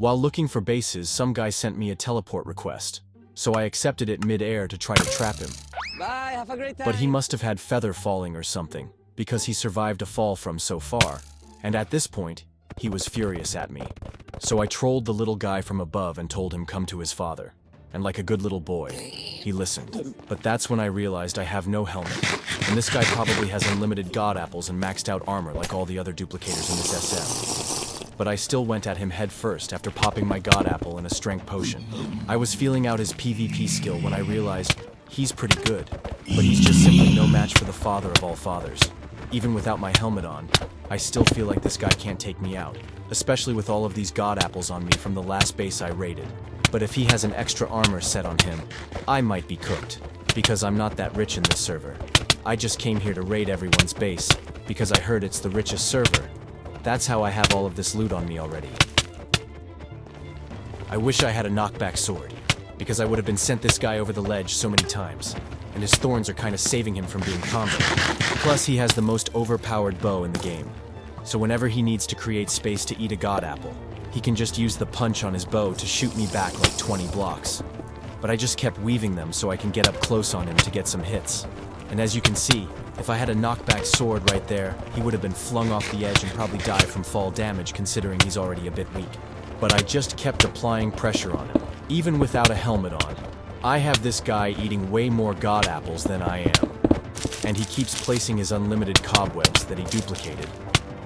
While looking for bases, some guy sent me a teleport request, so I accepted it mid-air to try to trap him. Bye, have a great time. But he must have had feather falling or something, because he survived a fall from so far, and at this point, he was furious at me. So I trolled the little guy from above and told him come to his father. And like a good little boy, he listened. But that's when I realized I have no helmet, and this guy probably has unlimited god apples and maxed out armor like all the other duplicators in this SM. But I still went at him head first after popping my god apple and a strength potion. I was feeling out his PvP skill when I realized he's pretty good, but he's just simply no match for the father of all fathers. Even without my helmet on, I still feel like this guy can't take me out, especially with all of these god apples on me from the last base I raided. But if he has an extra armor set on him, I might be cooked, because I'm not that rich in this server. I just came here to raid everyone's base, because I heard it's the richest server. That's how I have all of this loot on me already. I wish I had a knockback sword, because I would have been sent this guy over the ledge so many times, and his thorns are kinda saving him from being comboed. Plus he has the most overpowered bow in the game, so whenever he needs to create space to eat a god apple, he can just use the punch on his bow to shoot me back like 20 blocks. But I just kept weaving them so I can get up close on him to get some hits. And as you can see, if I had a knockback sword right there, he would have been flung off the edge and probably died from fall damage considering he's already a bit weak. But I just kept applying pressure on him, even without a helmet on. I have this guy eating way more god apples than I am. And he keeps placing his unlimited cobwebs that he duplicated.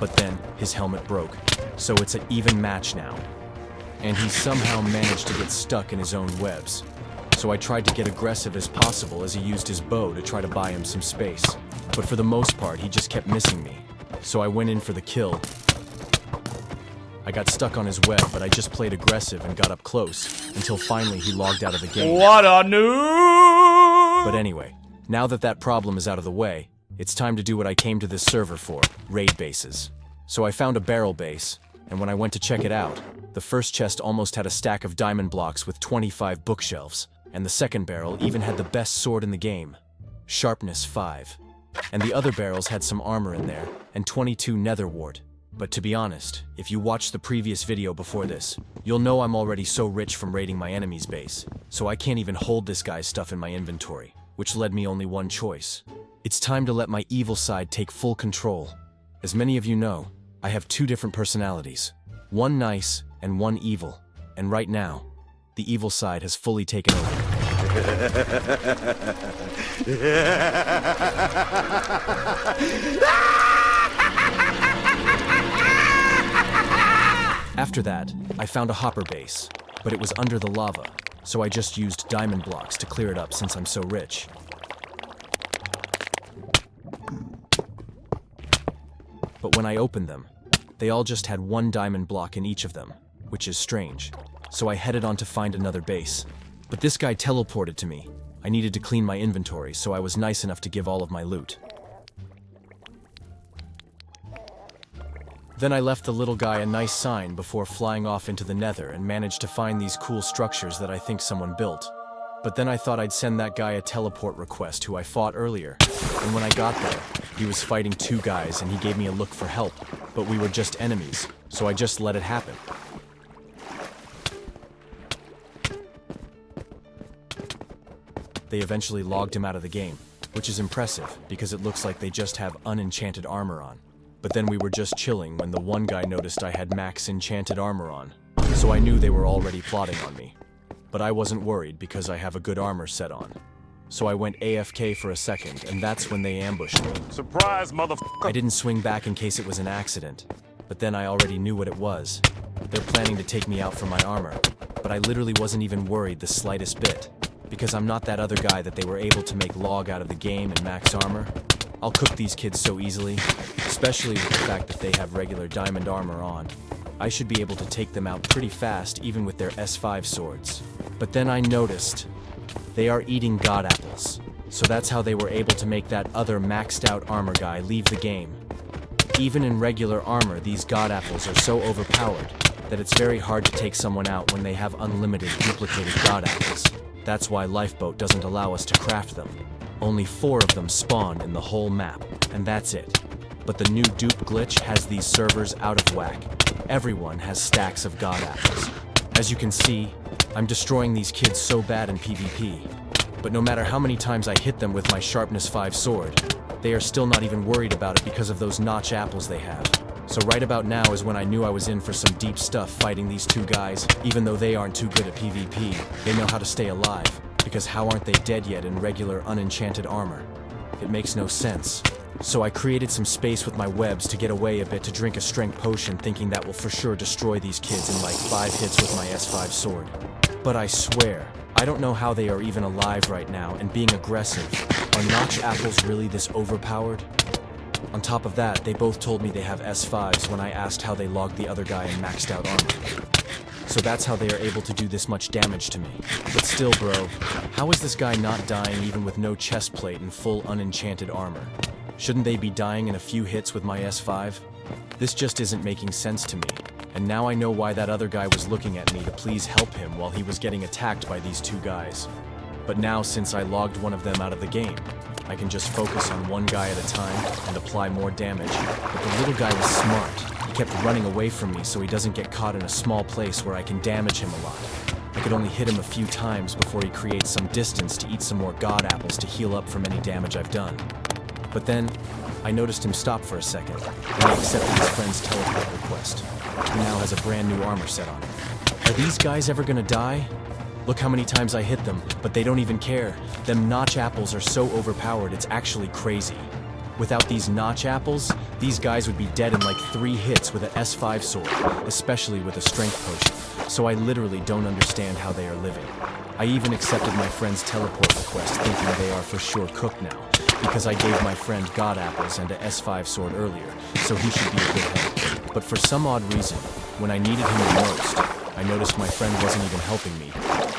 But then, his helmet broke, so it's an even match now. And he somehow managed to get stuck in his own webs. So I tried to get aggressive as possible as he used his bow to try to buy him some space. But for the most part, he just kept missing me. So I went in for the kill. I got stuck on his web, but I just played aggressive and got up close, until finally he logged out of the game. What a noob! But anyway, now that that problem is out of the way, it's time to do what I came to this server for, raid bases. So I found a barrel base, and when I went to check it out, the first chest almost had a stack of diamond blocks with 25 bookshelves, and the second barrel even had the best sword in the game, sharpness 5. And the other barrels had some armor in there, and 22 nether wart. But to be honest, if you watched the previous video before this, you'll know I'm already so rich from raiding my enemy's base, so I can't even hold this guy's stuff in my inventory, which led me only one choice. It's time to let my evil side take full control. As many of you know, I have two different personalities, one nice and one evil, and right now, the evil side has fully taken over. After that, I found a hopper base, but it was under the lava, so I just used diamond blocks to clear it up since I'm so rich. But when I opened them, they all just had one diamond block in each of them, which is strange. So I headed on to find another base. But this guy teleported to me. I needed to clean my inventory, so I was nice enough to give all of my loot. Then I left the little guy a nice sign before flying off into the nether and managed to find these cool structures that I think someone built. But then I thought I'd send that guy a teleport request who I fought earlier. And when I got there, he was fighting two guys and he gave me a look for help, but we were just enemies, so I just let it happen. They eventually logged him out of the game, which is impressive because it looks like they just have unenchanted armor on. But then we were just chilling when the one guy noticed I had max enchanted armor on, so I knew they were already plotting on me. But I wasn't worried because I have a good armor set on. So I went AFK for a second, and that's when they ambushed me. Surprise, motherfucker! I didn't swing back in case it was an accident, but then I already knew what it was. They're planning to take me out for my armor, but I literally wasn't even worried the slightest bit, because I'm not that other guy that they were able to make log out of the game and max armor. I'll cook these kids so easily, especially with the fact that they have regular diamond armor on. I should be able to take them out pretty fast even with their S5 swords. But then I noticed they are eating god apples, so that's how they were able to make that other maxed out armor guy leave the game. Even in regular armor, these god apples are so overpowered that it's very hard to take someone out when they have unlimited duplicated god apples. That's why Lifeboat doesn't allow us to craft them. Only 4 of them spawn in the whole map, and that's it. But the new Dupe glitch has these servers out of whack. Everyone has stacks of god apples. As you can see, I'm destroying these kids so bad in PvP. But no matter how many times I hit them with my sharpness 5 sword, they are still not even worried about it because of those notch apples they have. So right about now is when I knew I was in for some deep stuff fighting these two guys. Even though they aren't too good at PvP, they know how to stay alive, because how aren't they dead yet in regular unenchanted armor? It makes no sense. So I created some space with my webs to get away a bit to drink a strength potion, thinking that will for sure destroy these kids in like 5 hits with my S5 sword. But I swear, I don't know how they are even alive right now and being aggressive. Are notch apples really this overpowered? On top of that, they both told me they have S5s when I asked how they logged the other guy in maxed out armor. So that's how they are able to do this much damage to me. But still, bro, how is this guy not dying even with no chest plate and full unenchanted armor? Shouldn't they be dying in a few hits with my S5? This just isn't making sense to me. And now I know why that other guy was looking at me to please help him while he was getting attacked by these two guys. But now, since I logged one of them out of the game, I can just focus on one guy at a time and apply more damage. But the little guy was smart. He kept running away from me so he doesn't get caught in a small place where I can damage him a lot. I could only hit him a few times before he creates some distance to eat some more god apples to heal up from any damage I've done. But then, I noticed him stop for a second, and he accepted his friend's teleport request. He now has a brand new armor set on him. Are these guys ever gonna die? Look how many times I hit them, but they don't even care. Them notch apples are so overpowered, it's actually crazy. Without these notch apples, these guys would be dead in like 3 hits with an S5 sword, especially with a strength potion. So I literally don't understand how they are living. I even accepted my friend's teleport request, thinking they are for sure cooked now, because I gave my friend god apples and a S5 sword earlier, so he should be a good help. But for some odd reason, when I needed him the most, I noticed my friend wasn't even helping me.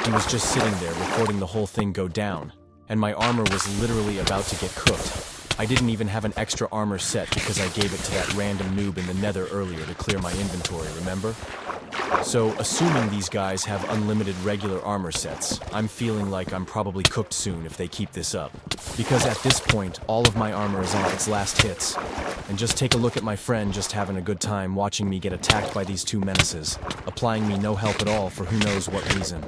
He was just sitting there recording the whole thing go down, and my armor was literally about to get cooked. I didn't even have an extra armor set because I gave it to that random noob in the nether earlier to clear my inventory, remember? So, assuming these guys have unlimited regular armor sets, I'm feeling like I'm probably cooked soon if they keep this up. Because at this point, all of my armor is on its last hits. And just take a look at my friend just having a good time watching me get attacked by these two menaces, applying me no help at all for who knows what reason.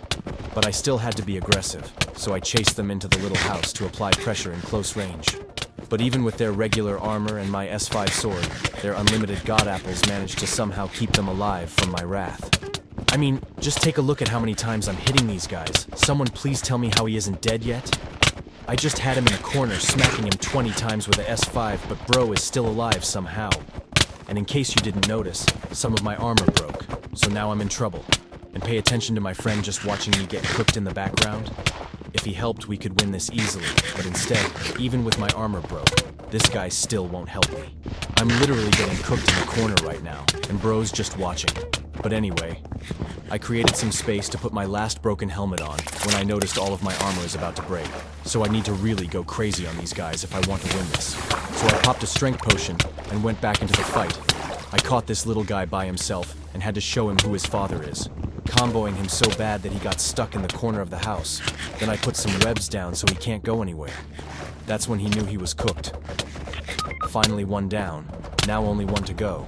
But I still had to be aggressive, so I chased them into the little house to apply pressure in close range. But even with their regular armor and my S5 sword, their unlimited god apples managed to somehow keep them alive from my wrath. I mean, just take a look at how many times I'm hitting these guys. Someone please tell me how he isn't dead yet? I just had him in a corner, smacking him 20 times with a S5, but bro is still alive somehow. And in case you didn't notice, some of my armor broke, so now I'm in trouble. And pay attention to my friend just watching me get cooked in the background. If he helped, we could win this easily, but instead, even with my armor broke, this guy still won't help me. I'm literally getting cooked in the corner right now, and bro's just watching. But anyway, I created some space to put my last broken helmet on when I noticed all of my armor is about to break. So I need to really go crazy on these guys if I want to win this. So I popped a strength potion and went back into the fight. I caught this little guy by himself and had to show him who his father is, comboing him so bad that he got stuck in the corner of the house. Then I put some webs down so he can't go anywhere. That's when he knew he was cooked. Finally one down, now only one to go.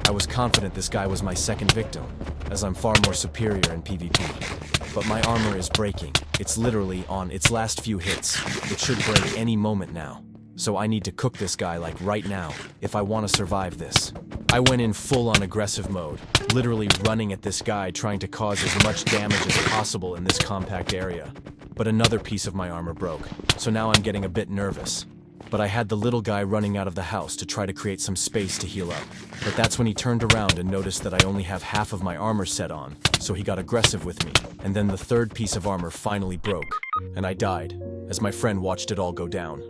I was confident this guy was my second victim, as I'm far more superior in PvP. But my armor is breaking. It's literally on its last few hits. It should break any moment now. So I need to cook this guy like right now, if I want to survive this. I went in full-on aggressive mode, literally running at this guy trying to cause as much damage as possible in this compact area. But another piece of my armor broke, so now I'm getting a bit nervous. But I had the little guy running out of the house to try to create some space to heal up. But that's when he turned around and noticed that I only have half of my armor set on, so he got aggressive with me. And then the third piece of armor finally broke, and I died, as my friend watched it all go down.